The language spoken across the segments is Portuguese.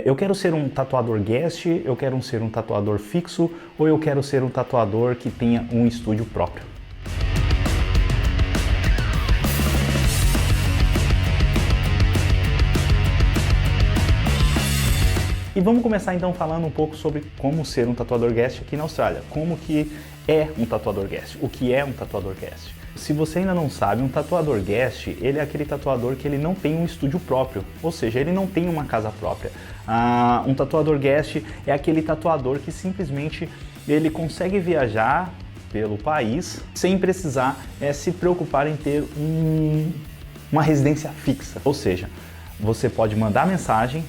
Eu quero ser um tatuador guest, eu quero ser um tatuador fixo ou eu quero ser um tatuador que tenha um estúdio próprio? E vamos começar então falando um pouco sobre como ser um tatuador guest aqui na Austrália. Como que é um tatuador guest? O que é um tatuador guest? Se você ainda não sabe, um tatuador guest, ele é aquele tatuador que ele não tem um estúdio próprio, ou seja, ele não tem uma casa própria. Um tatuador guest é aquele tatuador que simplesmente ele consegue viajar pelo país sem precisar se preocupar em ter uma residência fixa. Ou seja, você pode mandar mensagem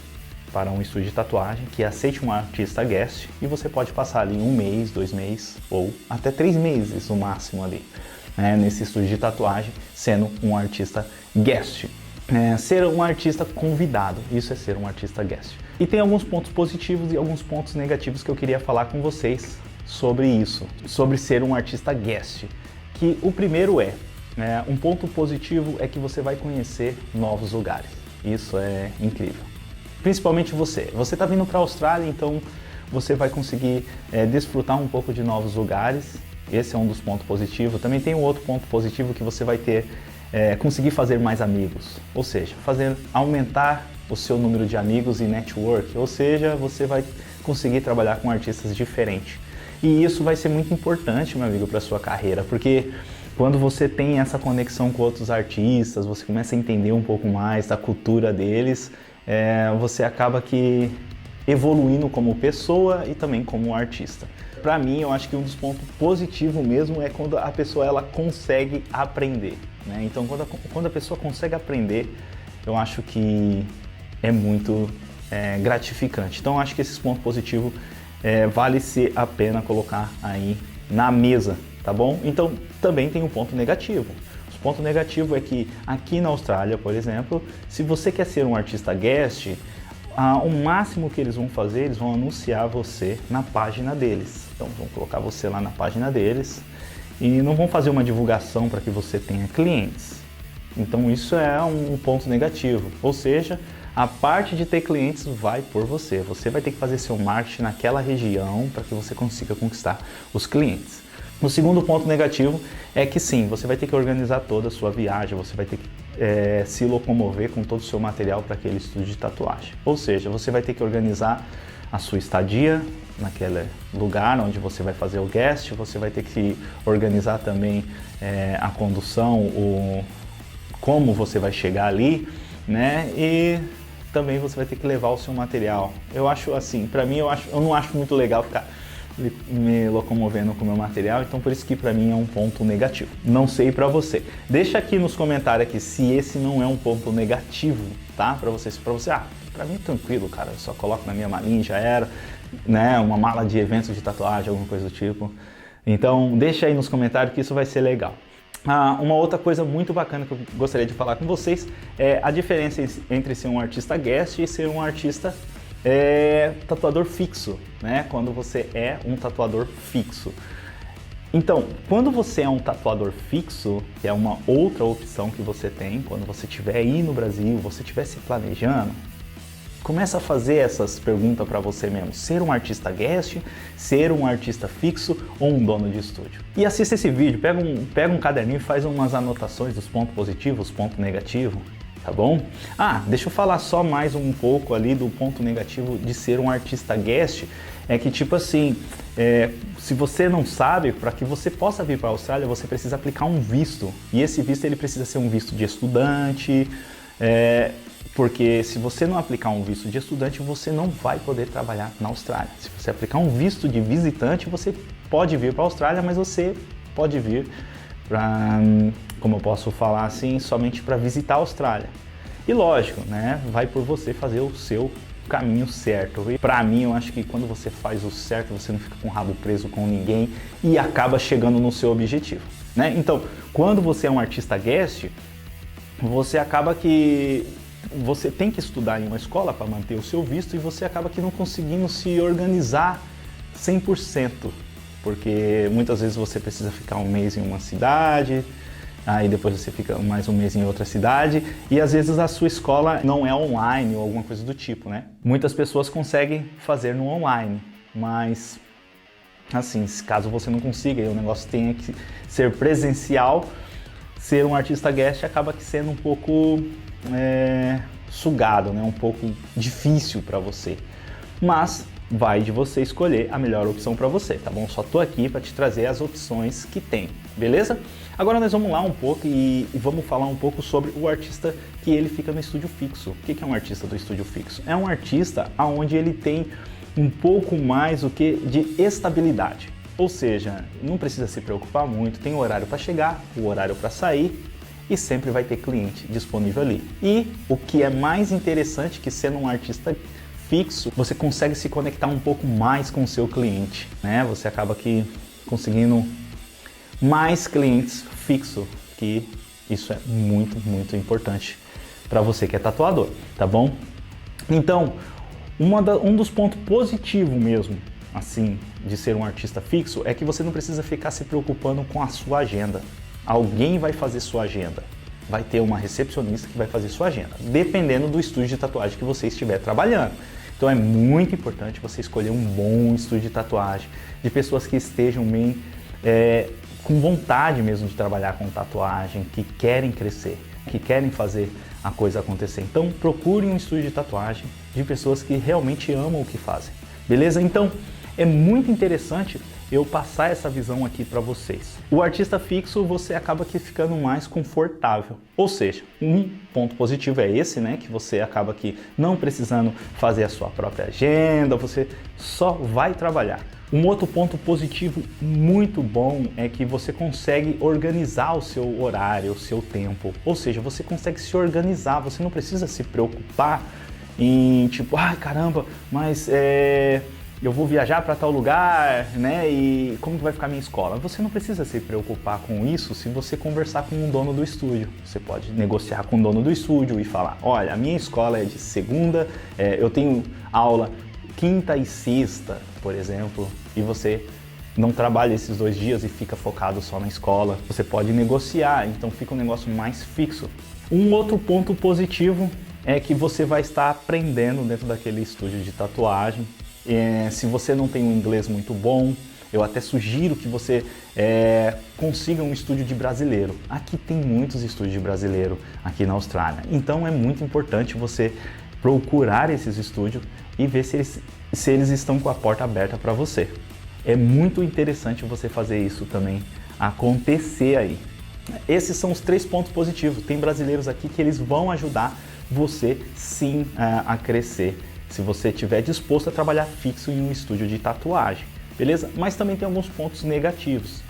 para um estúdio de tatuagem que aceite um artista guest e você pode passar ali 1 mês, 2 meses ou até 3 meses no máximo ali, nesse estúdio de tatuagem sendo um artista guest. Ser um artista convidado, isso é ser um artista guest. E tem alguns pontos positivos e alguns pontos negativos que eu queria falar com vocês sobre isso, sobre ser um artista guest. Que o primeiro um ponto positivo é que você vai conhecer novos lugares, isso é incrível. Principalmente você está vindo para a Austrália, então você vai conseguir desfrutar um pouco de novos lugares, esse é um dos pontos positivos. Também tem um outro ponto positivo que você vai conseguir fazer mais amigos, ou seja, aumentar o seu número de amigos e network, ou seja, você vai conseguir trabalhar com artistas diferentes. E isso vai ser muito importante, meu amigo, para a sua carreira, porque quando você tem essa conexão com outros artistas, você começa a entender um pouco mais da cultura deles, você acaba que evoluindo como pessoa e também como artista. Para mim, eu acho que um dos pontos positivos mesmo é quando a pessoa ela consegue aprender, né? Então, quando a pessoa consegue aprender, eu acho que é muito gratificante. Então, eu acho que esses pontos positivos vale-se a pena colocar aí na mesa, tá bom? Então, também tem um ponto negativo. O ponto negativo é que aqui na Austrália, por exemplo, se você quer ser um artista guest, o máximo que eles vão fazer, eles vão anunciar você na página deles. Então vão colocar você lá na página deles e não vão fazer uma divulgação para que você tenha clientes. Então isso é um ponto negativo, ou seja, a parte de ter clientes vai por você. Você vai ter que fazer seu marketing naquela região para que você consiga conquistar os clientes. O segundo ponto negativo é que sim, você vai ter que organizar toda a sua viagem, você vai ter que se locomover com todo o seu material para aquele estúdio de tatuagem. Ou seja, você vai ter que organizar a sua estadia naquele lugar onde você vai fazer o guest, você vai ter que organizar também a condução, como você vai chegar ali, né? E também você vai ter que levar o seu material. Eu acho assim, para mim eu não acho muito legal ficar me locomovendo com o meu material, então por isso que para mim é um ponto negativo. Não sei para você. Deixa aqui nos comentários aqui se esse não é um ponto negativo, tá? Para você, para mim é tranquilo, cara, eu só coloco na minha malinha, já era, né? Uma mala de eventos de tatuagem, alguma coisa do tipo. Então deixa aí nos comentários que isso vai ser legal. Uma outra coisa muito bacana que eu gostaria de falar com vocês é a diferença entre ser um artista guest e ser um artista tatuador fixo, né? Quando você é um tatuador fixo. Então, quando você é um tatuador fixo, que é uma outra opção que você tem, quando você estiver aí no Brasil, você estiver se planejando, começa a fazer essas perguntas para você mesmo. Ser um artista guest, ser um artista fixo ou um dono de estúdio? E assista esse vídeo, pega um caderninho e faz umas anotações dos pontos positivos, pontos negativos. Tá bom? Deixa eu falar só mais um pouco ali do ponto negativo de ser um artista guest, é que tipo assim, se você não sabe, para que você possa vir para a Austrália, você precisa aplicar um visto, e esse visto ele precisa ser um visto de estudante, porque se você não aplicar um visto de estudante, você não vai poder trabalhar na Austrália. Se você aplicar um visto de visitante, você pode vir para a Austrália, mas você pode vir para, como eu posso falar assim, somente para visitar a Austrália. E lógico, né, vai por você fazer o seu caminho certo. E para mim, eu acho que quando você faz o certo, você não fica com o rabo preso com ninguém e acaba chegando no seu objetivo, né? Então, quando você é um artista guest, você acaba que você tem que estudar em uma escola para manter o seu visto e você acaba que não conseguindo se organizar 100%. Porque muitas vezes você precisa ficar 1 mês em uma cidade aí depois você fica mais um mês em outra cidade, e às vezes a sua escola não é online ou alguma coisa do tipo, né? Muitas pessoas conseguem fazer no online, mas assim, caso você não consiga e o negócio tenha que ser presencial, ser um artista guest acaba que sendo um pouco sugado, né? Um pouco difícil para você, mas vai de você escolher a melhor opção para você, tá bom? Só tô aqui para te trazer as opções que tem, beleza? Agora nós vamos lá um pouco e vamos falar um pouco sobre o artista que ele fica no estúdio fixo. O que é um artista do estúdio fixo? É um artista onde ele tem um pouco mais de estabilidade. Ou seja, não precisa se preocupar muito, tem o horário para chegar, o horário para sair e sempre vai ter cliente disponível ali. E o que é mais interessante que sendo um artista fixo, você consegue se conectar um pouco mais com o seu cliente, né? Você acaba aqui conseguindo mais clientes fixos, que isso é muito, muito importante para você que é tatuador, tá bom? Então, um dos pontos positivos mesmo, assim, de ser um artista fixo, é que você não precisa ficar se preocupando com a sua agenda. Alguém vai fazer sua agenda. Vai ter uma recepcionista que vai fazer sua agenda, dependendo do estúdio de tatuagem que você estiver trabalhando. Então é muito importante você escolher um bom estúdio de tatuagem, de pessoas que estejam bem, com vontade mesmo de trabalhar com tatuagem, que querem crescer, que querem fazer a coisa acontecer. Então procure um estúdio de tatuagem de pessoas que realmente amam o que fazem, beleza? Então é muito interessante eu passar essa visão aqui para vocês. O artista fixo, você acaba aqui ficando mais confortável. Ou seja, um ponto positivo é esse, né? Que você acaba aqui não precisando fazer a sua própria agenda, você só vai trabalhar. Um outro ponto positivo muito bom é que você consegue organizar o seu horário, o seu tempo. Ou seja, você consegue se organizar, você não precisa se preocupar em tipo, ai caramba, mas eu vou viajar para tal lugar, né? E como que vai ficar minha escola? Você não precisa se preocupar com isso se você conversar com o dono do estúdio. Você pode negociar com o dono do estúdio e falar, olha, a minha escola é de segunda, eu tenho aula quinta e sexta, por exemplo, e você não trabalha esses 2 dias e fica focado só na escola. Você pode negociar, então fica um negócio mais fixo. Um outro ponto positivo é que você vai estar aprendendo dentro daquele estúdio de tatuagem. Se você não tem um inglês muito bom, eu até sugiro que você consiga um estúdio de brasileiro. Aqui tem muitos estúdios de brasileiro aqui na Austrália, então é muito importante você procurar esses estúdios e ver se eles estão com a porta aberta para você. É muito interessante você fazer isso também acontecer aí. Esses são os 3 pontos positivos. Tem brasileiros aqui que eles vão ajudar você sim a crescer, se você estiver disposto a trabalhar fixo em um estúdio de tatuagem, beleza? Mas também tem alguns pontos negativos.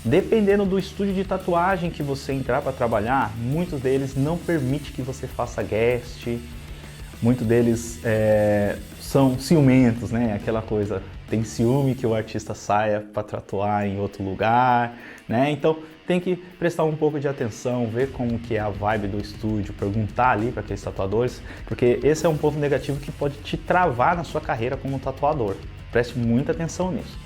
Dependendo do estúdio de tatuagem que você entrar para trabalhar, muitos deles não permitem que você faça guest, muitos deles são ciumentos, né? Aquela coisa, tem ciúme que o artista saia para tatuar em outro lugar, né? Então tem que prestar um pouco de atenção, ver como que é a vibe do estúdio, perguntar ali para aqueles tatuadores, porque esse é um ponto negativo que pode te travar na sua carreira como tatuador. Preste muita atenção nisso.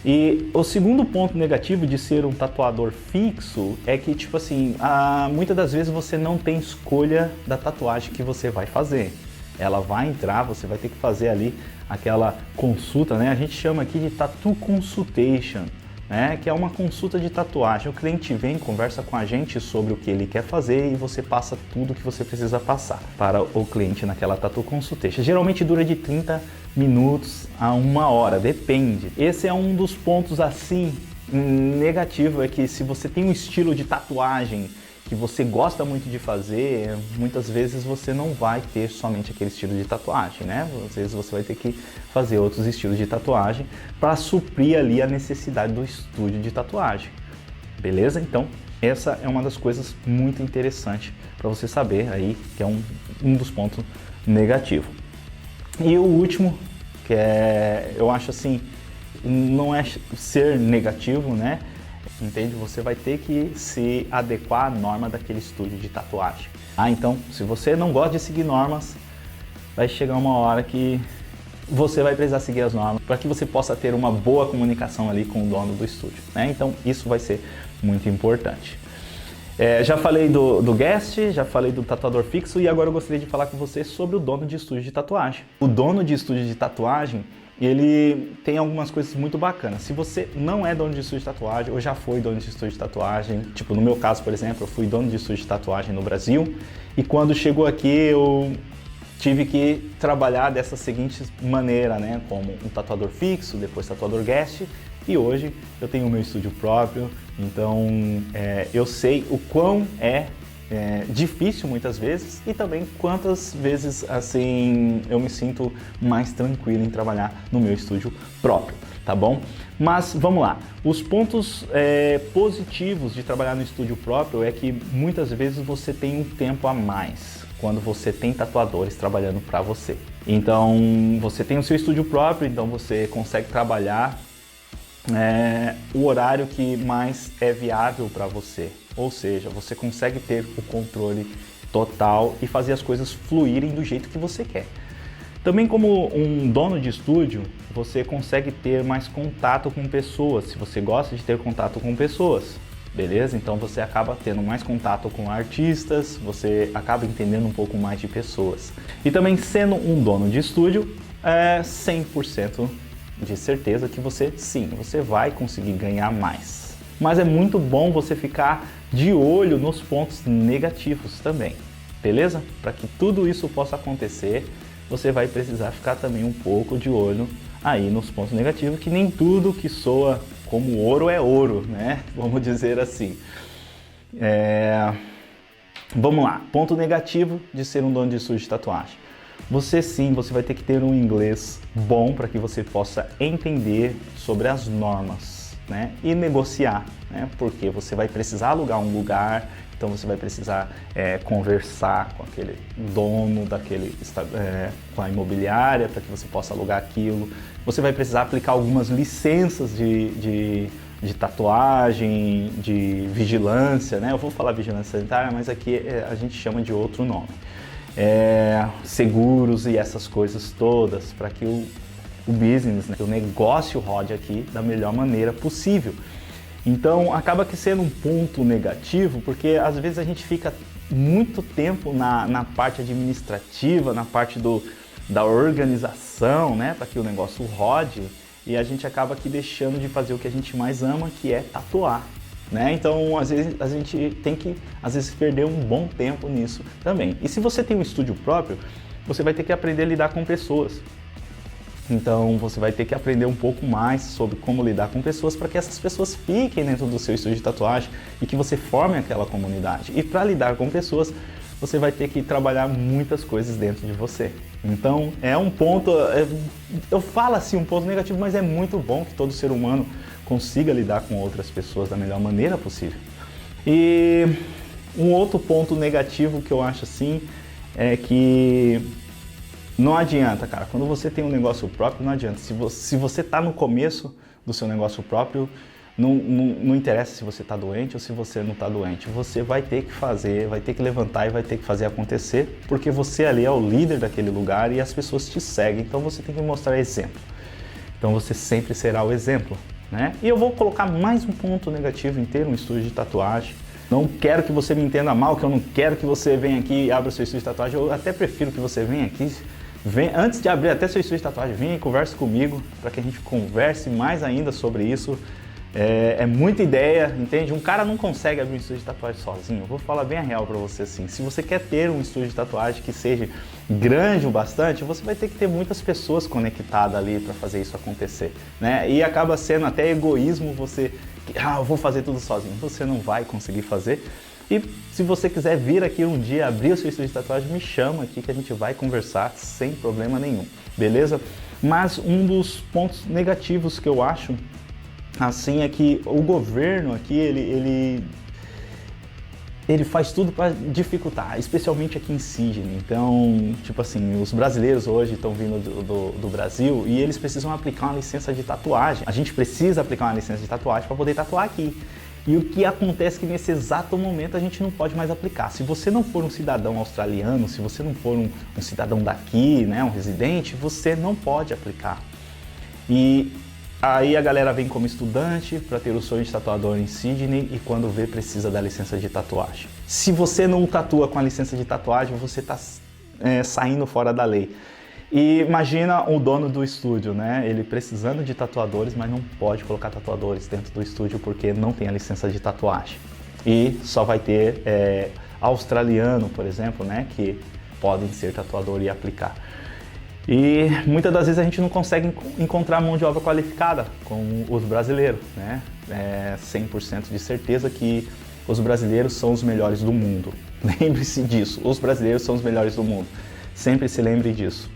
E o segundo ponto negativo de ser um tatuador fixo é que, tipo assim, muitas das vezes você não tem escolha da tatuagem que você vai fazer. Ela vai entrar, você vai ter que fazer ali aquela consulta, né? A gente chama aqui de tattoo consultation, né? Que é uma consulta de tatuagem. O cliente vem, conversa com a gente sobre o que ele quer fazer e você passa tudo que você precisa passar para o cliente naquela tattoo consultation. Geralmente dura de 30 minutos a 1 hora, depende. Esse é um dos pontos assim negativo, é que se você tem um estilo de tatuagem que você gosta muito de fazer, muitas vezes você não vai ter somente aquele estilo de tatuagem, né? Às vezes você vai ter que fazer outros estilos de tatuagem para suprir ali a necessidade do estúdio de tatuagem, beleza? Então, essa é uma das coisas muito interessantes para você saber aí, que é um dos pontos negativos. E o último, que eu acho assim, não é ser negativo, né? Entende? Você vai ter que se adequar à norma daquele estúdio de tatuagem. Então, se você não gosta de seguir normas, vai chegar uma hora que você vai precisar seguir as normas para que você possa ter uma boa comunicação ali com o dono do estúdio, né? Então, isso vai ser muito importante. Já falei do guest, já falei do tatuador fixo e agora eu gostaria de falar com você sobre o dono de estúdio de tatuagem. O dono de estúdio de tatuagem, ele tem algumas coisas muito bacanas. Se você não é dono de estúdio de tatuagem ou já foi dono de estúdio de tatuagem, tipo no meu caso, por exemplo, eu fui dono de estúdio de tatuagem no Brasil e quando chegou aqui eu tive que trabalhar dessa seguinte maneira, né? Como um tatuador fixo, depois tatuador guest. E hoje eu tenho o meu estúdio próprio, então eu sei o quão é difícil muitas vezes e também quantas vezes assim eu me sinto mais tranquilo em trabalhar no meu estúdio próprio, tá bom? Mas vamos lá, os pontos positivos de trabalhar no estúdio próprio é que muitas vezes você tem um tempo a mais quando você tem tatuadores trabalhando para você. Então você tem o seu estúdio próprio, então você consegue trabalhar o horário que mais é viável para você, ou seja, você consegue ter o controle total e fazer as coisas fluírem do jeito que você quer. Também como um dono de estúdio, você consegue ter mais contato com pessoas, se você gosta de ter contato com pessoas, beleza? Então você acaba tendo mais contato com artistas, você acaba entendendo um pouco mais de pessoas. E também sendo um dono de estúdio, 100% de certeza que você vai conseguir ganhar mais. Mas é muito bom você ficar de olho nos pontos negativos também, beleza? Para que tudo isso possa acontecer, você vai precisar ficar também um pouco de olho aí nos pontos negativos, que nem tudo que soa como ouro é ouro, né? Vamos dizer assim. Vamos lá, ponto negativo de ser um dono de estúdio de tatuagem. Você vai ter que ter um inglês bom para que você possa entender sobre as normas, né? E negociar, né? Porque você vai precisar alugar um lugar, então você vai precisar conversar com aquele dono com a imobiliária para que você possa alugar aquilo. Você vai precisar aplicar algumas licenças de tatuagem, de vigilância, né? Eu vou falar vigilância sanitária, mas aqui a gente chama de outro nome. Seguros e essas coisas todas para que o business, né, o negócio rode aqui da melhor maneira possível. Então acaba que sendo um ponto negativo, porque às vezes a gente fica muito tempo na parte administrativa, na parte da organização, né, para que o negócio rode, e a gente acaba aqui deixando de fazer o que a gente mais ama, que é tatuar. Né? Então, às vezes, a gente tem que perder um bom tempo nisso também. E se você tem um estúdio próprio, você vai ter que aprender a lidar com pessoas. Então, você vai ter que aprender um pouco mais sobre como lidar com pessoas para que essas pessoas fiquem dentro do seu estúdio de tatuagem e que você forme aquela comunidade. E para lidar com pessoas, você vai ter que trabalhar muitas coisas dentro de você. Então, é um ponto, eu falo assim um ponto negativo, mas é muito bom que todo ser humano consiga lidar com outras pessoas da melhor maneira possível. E um outro ponto negativo que eu acho assim é que não adianta, cara, quando você tem um negócio próprio, não adianta. Se você está no começo do seu negócio próprio, não interessa se você está doente ou se você não está doente. Você vai ter que fazer, vai ter que levantar e vai ter que fazer acontecer, porque você ali é o líder daquele lugar e as pessoas te seguem, então você tem que mostrar exemplo. Então você sempre será o exemplo. Né? E eu vou colocar mais um ponto negativo em ter um estúdio de tatuagem. Não quero que você me entenda mal, que eu não quero que você venha aqui e abra o seu estúdio de tatuagem. Eu até prefiro que você venha aqui, antes de abrir até seu estúdio de tatuagem, venha e converse comigo, para que a gente converse mais ainda sobre isso. É muita ideia, entende? Um cara não consegue abrir um estúdio de tatuagem sozinho. Eu vou falar bem a real para você assim. Se você quer ter um estúdio de tatuagem que seja grande o bastante, você vai ter que ter muitas pessoas conectadas ali para fazer isso acontecer, né? E acaba sendo até egoísmo você, eu vou fazer tudo sozinho. Você não vai conseguir fazer. E se você quiser vir aqui um dia abrir o seu estúdio de tatuagem, me chama aqui que a gente vai conversar sem problema nenhum, beleza? Mas um dos pontos negativos que eu acho assim é que o governo aqui, ele faz tudo para dificultar, especialmente aqui em Sydney. Então, tipo assim, os brasileiros hoje estão vindo do Brasil e eles precisam aplicar uma licença de tatuagem. A gente precisa aplicar uma licença de tatuagem para poder tatuar aqui. E o que acontece é que nesse exato momento a gente não pode mais aplicar. Se você não for um cidadão australiano, se você não for um cidadão daqui, né, um residente, você não pode aplicar. E Aí a galera vem como estudante para ter o sonho de tatuador em Sydney e quando vê precisa da licença de tatuagem. Se você não tatua com a licença de tatuagem, você está saindo fora da lei. E imagina o dono do estúdio, né? Ele precisando de tatuadores, mas não pode colocar tatuadores dentro do estúdio porque não tem a licença de tatuagem. E só vai ter australiano, por exemplo, né? Que podem ser tatuador e aplicar. E muitas das vezes a gente não consegue encontrar mão de obra qualificada com os brasileiros, né? 100% de certeza que os brasileiros são os melhores do mundo. Lembre-se disso, os brasileiros são os melhores do mundo. Sempre se lembre disso.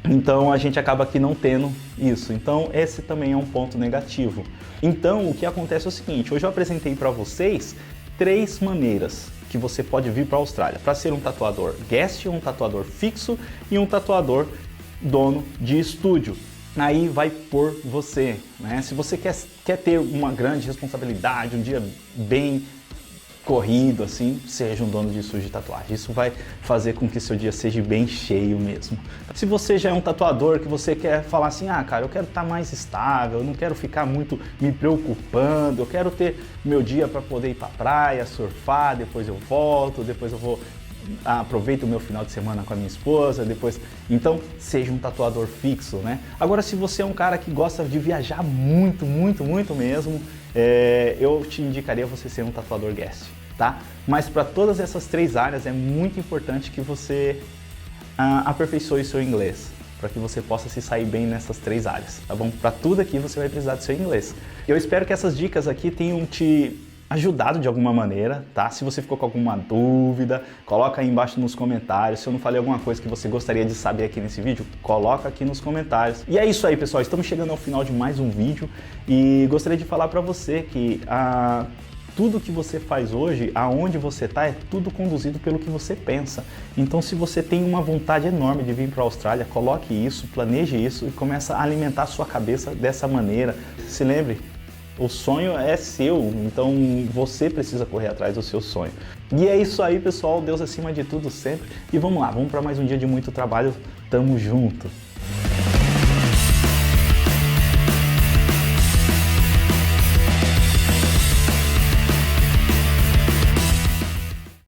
Então a gente acaba aqui não tendo isso. Então esse também é um ponto negativo. Então o que acontece é o seguinte, hoje eu apresentei para vocês 3 maneiras que você pode vir para a Austrália para ser um tatuador guest, um tatuador fixo e um tatuador dono de estúdio. Aí vai por você, né? Se você quer ter uma grande responsabilidade, um dia bem corrido, assim, seja um dono de estúdio de tatuagem. Isso vai fazer com que seu dia seja bem cheio mesmo. Se você já é um tatuador que você quer falar assim, ah, cara, eu quero estar mais estável, eu não quero ficar muito me preocupando, eu quero ter meu dia para poder ir para a praia, surfar, depois eu volto, depois eu vou aproveito o meu final de semana com a minha esposa, depois... Então, seja um tatuador fixo, né? Agora, se você é um cara que gosta de viajar muito, muito, muito mesmo, eu te indicaria você ser um tatuador guest, tá? Mas para todas essas 3 áreas é muito importante que você aperfeiçoe seu inglês, para que você possa se sair bem nessas 3 áreas, tá bom? Para tudo aqui você vai precisar do seu inglês. Eu espero que essas dicas aqui tenham te ajudado de alguma maneira, tá? Se você ficou com alguma dúvida, coloca aí embaixo nos comentários. Se eu não falei alguma coisa que você gostaria de saber aqui nesse vídeo, coloca aqui nos comentários. E é isso aí, pessoal. Estamos chegando ao final de mais um vídeo e gostaria de falar para você que tudo que você faz hoje, aonde você está, é tudo conduzido pelo que você pensa. Então, se você tem uma vontade enorme de vir para a Austrália, coloque isso, planeje isso e comece a alimentar a sua cabeça dessa maneira. Se lembre, o sonho é seu, então você precisa correr atrás do seu sonho. E é isso aí, pessoal. Deus acima de tudo sempre. E vamos lá, vamos para mais um dia de muito trabalho. Tamo junto!